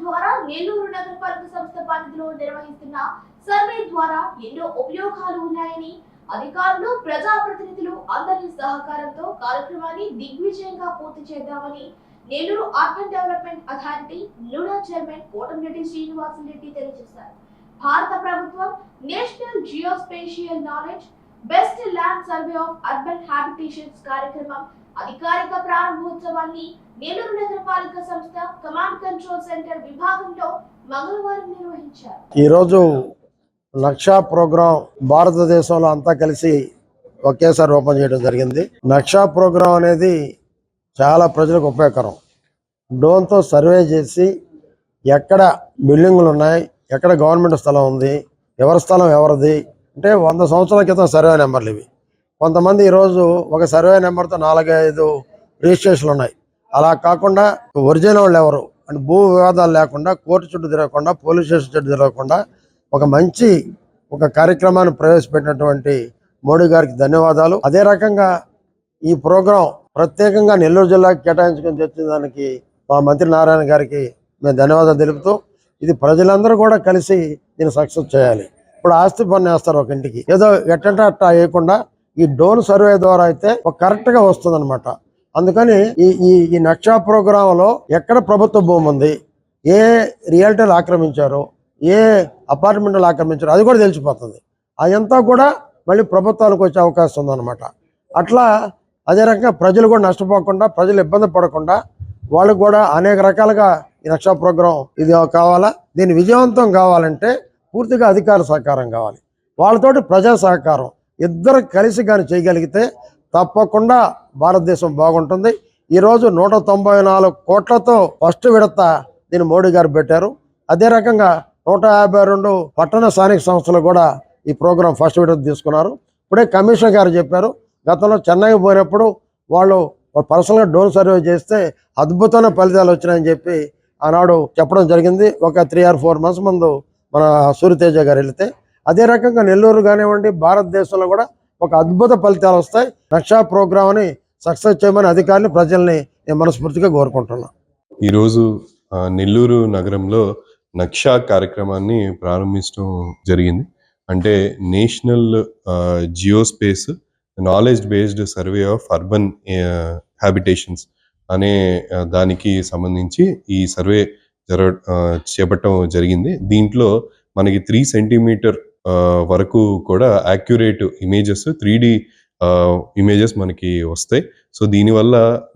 ద్వారా నెల్లూరు నగరపాలక సంస్థ పరిధిలో నిర్వహిస్తున్న సర్వే ద్వారా ఎన్నో ఉపయోగాలు ఉన్నాయని అధికారులు ప్రజాప్రతినిధులు అందరి సహకారంతో కార్యక్రమాన్ని దిగ్విజయంగా పూర్తి చేద్దామని నెల్లూరు అర్బన్ డెవలప్మెంట్ అథారిటీ లూనా చైర్మన్ కోటంరెడ్డి శ్రీనివాసరెడ్డి తెలియజేశారు. భారత ప్రభుత్వం national geospatial knowledge based land survey of urban habitations కార్యక్రమం అధికారిక ప్రారంభోత్సవాన్ని నెల్లూరు నగరపాలక సంస్థ కమాండ్ కంట్రోల్ సెంటర్ విభాగంలో మంగళవారం నిర్వహించారు. ఈరోజు నక్షా ప్రోగ్రాం భారతదేశంలో అంతా కలిసి ఒకేసారి ఓపెన్ చేయడం జరిగింది. నక్షా ప్రోగ్రాం అనేది చాలా ప్రజలకు ఉపయోగకరం. డ్రోన్తో సర్వే చేసి ఎక్కడ బిల్డింగులు ఉన్నాయి, ఎక్కడ గవర్నమెంట్ స్థలం ఉంది, ఎవరి స్థలం ఎవరిది అంటే 100 సంవత్సరాల క్రితం సర్వే నెంబర్లు ఇవి. కొంతమంది ఈరోజు ఒక సర్వే నెంబర్తో 4-5 రిజిస్ట్రేషన్లు ఉన్నాయి. అలా కాకుండా ఒరిజినల్ వాళ్ళు ఎవరు అంటే భూ వివాదాలు లేకుండా, కోర్టు చుట్టూ తిరగకుండా, పోలీస్ స్టేషన్ చుట్టూ తిరగకుండా ఒక మంచి కార్యక్రమాన్ని ప్రవేశపెట్టినటువంటి మోడీ గారికి ధన్యవాదాలు. అదే రకంగా ఈ ప్రోగ్రాం ప్రత్యేకంగా నెల్లూరు జిల్లాకి కేటాయించుకొని తెచ్చిన దానికి మా మంత్రి నారాయణ గారికి మేము ధన్యవాదాలు తెలుపుతూ, ఇది ప్రజలందరూ కూడా కలిసి దీన్ని సక్సెస్ చేయాలి. ఇప్పుడు ఆస్తి పన్ను వేస్తారు ఒక ఇంటికి, ఏదో ఎట్టంటే అట్టా వేయకుండా ఈ డ్రోన్ సర్వే ద్వారా అయితే ఒక కరెక్ట్గా వస్తుంది అనమాట. అందుకని ఈ నక్షా ప్రోగ్రాంలో ఎక్కడ ప్రభుత్వ భూమి ఉంది, ఏ రియల్టీలు ఆక్రమించారో, ఏ అపార్ట్మెంట్లు ఆక్రమించారో అది కూడా తెలిసిపోతుంది. అదంతా కూడా మళ్ళీ ప్రభుత్వానికి వచ్చే అవకాశం ఉందన్నమాట. అట్లా అదే రకంగా ప్రజలు కూడా నష్టపోకుండా, ప్రజలు ఇబ్బంది పడకుండా వాళ్ళకు కూడా అనేక రకాలుగా ఈ నక్షా ప్రోగ్రాం ఇది కావాలా. దీన్ని విజయవంతం కావాలంటే పూర్తిగా అధికార సహకారం కావాలి, వాళ్ళతోటి ప్రజా సహకారం ఇద్దరు కలిసి కానీ చేయగలిగితే తప్పకుండా భారతదేశం బాగుంటుంది. ఈరోజు 194 కోట్లతో ఫస్ట్ విడత దీన్ని మోడీ గారు పెట్టారు. అదే రకంగా 152 పట్టణ స్థానిక సంస్థలు కూడా ఈ ప్రోగ్రాం ఫస్ట్ విడత తీసుకున్నారు. ఇప్పుడే కమిషనర్ గారు చెప్పారు, గతంలో చెన్నైకి పోయినప్పుడు వాళ్ళు పర్సనల్గా డ్రోన్ సర్వే చేస్తే అద్భుతమైన ఫలితాలు వచ్చినాయని చెప్పి ఆనాడు చెప్పడం జరిగింది. ఒక 3 or 4 months ముందు మన సూర్యతేజ గారు వెళితే, అదే రకంగా నెల్లూరు కానివ్వండి భారతదేశంలో కూడా ఒక అద్భుత ఫలితాలు వస్తాయి. నక్షా ప్రోగ్రామ్ని సక్సెస్ చేయమని అధికారులు ప్రజల్ని నేను మనస్ఫూర్తిగా కోరుకుంటున్నాను. ఈరోజు నెల్లూరు నగరంలో నక్షా కార్యక్రమాన్ని ప్రారంభించడం జరిగింది. అంటే national geospace knowledge based survey of urban habitations అనే దానికి సంబంధించి ఈ సర్వే చేపట్టడం జరిగింది. దీంట్లో మనకి 3 సెంటీమీటర్ వరకు కూడా యాక్యురేట్ ఇమేజెస్, 3D ఇమేజెస్ మనకి వస్తాయి. సో దీనివల్ల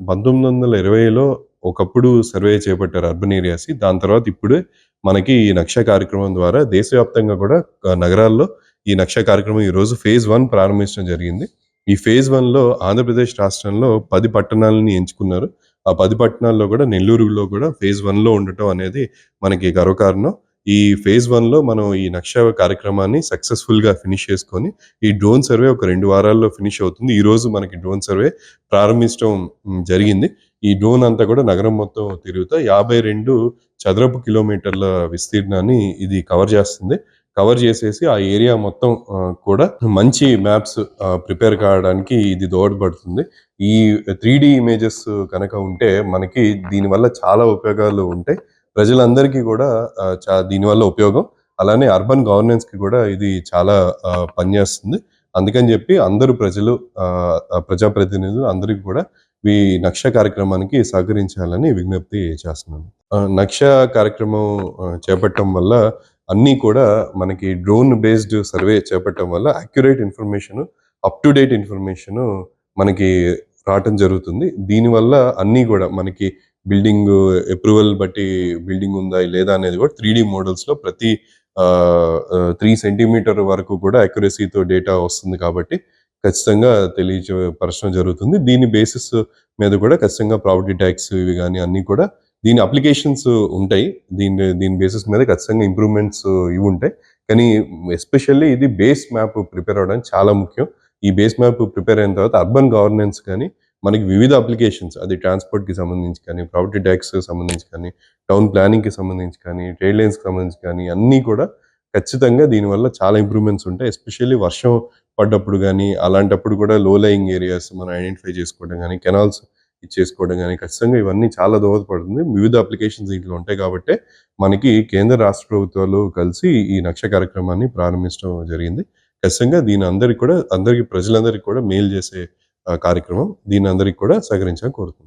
1920లో ఒకప్పుడు సర్వే చేపట్టారు అర్బన్ ఏరియాస్. దాని తర్వాత ఇప్పుడు మనకి ఈ నక్షా కార్యక్రమం ద్వారా దేశవ్యాప్తంగా కూడా నగరాల్లో ఈ నక్షా కార్యక్రమం ఈరోజు phase 1 ప్రారంభించడం జరిగింది. ఈ phase 1లో ఆంధ్రప్రదేశ్ రాష్ట్రంలో 10 పట్టణాలని ఎంచుకున్నారు. ఆ 10 పట్టణాల్లో కూడా నెల్లూరులో కూడా phase 1లో ఉండటం అనేది మనకి గర్వకారణం. ఈ phase 1లో మనం ఈ నక్షా కార్యక్రమాన్ని సక్సెస్ఫుల్గా ఫినిష్ చేసుకొని ఈ డ్రోన్ సర్వే ఒక 2 వారాల్లో ఫినిష్ అవుతుంది. ఈరోజు మనకి డ్రోన్ సర్వే ప్రారంభించడం జరిగింది. ఈ డ్రోన్ అంతా కూడా నగరం మొత్తం తిరుగుతా 52 చదరపు కిలోమీటర్ల విస్తీర్ణాన్ని ఇది కవర్ చేస్తుంది. కవర్ చేసేసి ఆ ఏరియా మొత్తం కూడా మంచి మ్యాప్స్ ప్రిపేర్ కావడానికి ఇది దోహదపడుతుంది. ఈ 3D ఇమేజెస్ కనుక ఉంటే మనకి దీనివల్ల చాలా ఉపయోగాలు ఉంటాయి. ప్రజలందరికీ కూడా దీనివల్ల ఉపయోగం. అలానే అర్బన్ గవర్నెన్స్కి కూడా ఇది చాలా పనిచేస్తుంది. అందుకని చెప్పి అందరూ ప్రజలు, ప్రజాప్రతినిధులు అందరికీ కూడా ఈ నక్షా కార్యక్రమానికి సహకరించాలని విజ్ఞప్తి చేస్తున్నాను. నక్షా కార్యక్రమం చేపట్టడం వల్ల అన్నీ కూడా మనకి డ్రోన్ బేస్డ్ సర్వే చేపట్టడం వల్ల accurate information, up to date information మనకి రావటం జరుగుతుంది. దీనివల్ల అన్నీ కూడా మనకి బిల్డింగ్ అప్రూవల్ బట్టి బిల్డింగ్ ఉందా లేదా అనేది కూడా 3D మోడల్స్లో ప్రతి 3 సెంటీమీటర్ వరకు కూడా అక్యురసీతో డేటా వస్తుంది. కాబట్టి ఖచ్చితంగా తెలియపరచడం జరుగుతుంది. దీని బేసిస్ మీద కూడా ఖచ్చితంగా ప్రాపర్టీ ట్యాక్స్ ఇవి కానీ అన్నీ కూడా దీని అప్లికేషన్స్ ఉంటాయి. దీని బేసిస్ మీద ఖచ్చితంగా ఇంప్రూవ్మెంట్స్ ఇవి ఉంటాయి. కానీ ఎస్పెషల్లీ ఇది బేస్ మ్యాప్ ప్రిపేర్ అవ్వడానికి చాలా ముఖ్యం. ఈ బేస్ మ్యాప్ ప్రిపేర్ అయిన తర్వాత అర్బన్ గవర్నెన్స్ కానీ మనకి వివిధ అప్లికేషన్స్, అది ట్రాన్స్పోర్ట్కి సంబంధించి కానీ, ప్రాపర్టీ ట్యాక్స్కి సంబంధించి కానీ, టౌన్ ప్లానింగ్కి సంబంధించి కానీ, ట్రేడ్ లైన్స్కి సంబంధించి కానీ అన్నీ కూడా ఖచ్చితంగా దీనివల్ల చాలా ఇంప్రూవ్మెంట్స్ ఉంటాయి. ఎస్పెషల్లీ వర్షం పడ్డప్పుడు కానీ అలాంటప్పుడు కూడా లో లయింగ్ ఏరియాస్ మనం ఐడెంటిఫై చేసుకోవడం కానీ, కెనాల్స్ ఇచ్చేసుకోవడం కానీ ఖచ్చితంగా ఇవన్నీ చాలా దోహదపడుతుంది. వివిధ అప్లికేషన్స్ దీంట్లో ఉంటాయి కాబట్టి మనకి కేంద్ర రాష్ట్ర ప్రభుత్వాలు కలిసి ఈ నక్ష కార్యక్రమాన్ని ప్రారంభించడం జరిగింది. ఖచ్చితంగా దీని అందరికి ప్రజలందరికీ కూడా మేలు చేసే కార్యక్రమం. దీని అందరికి కూడా సహకరించాలని కోరుతున్నాను.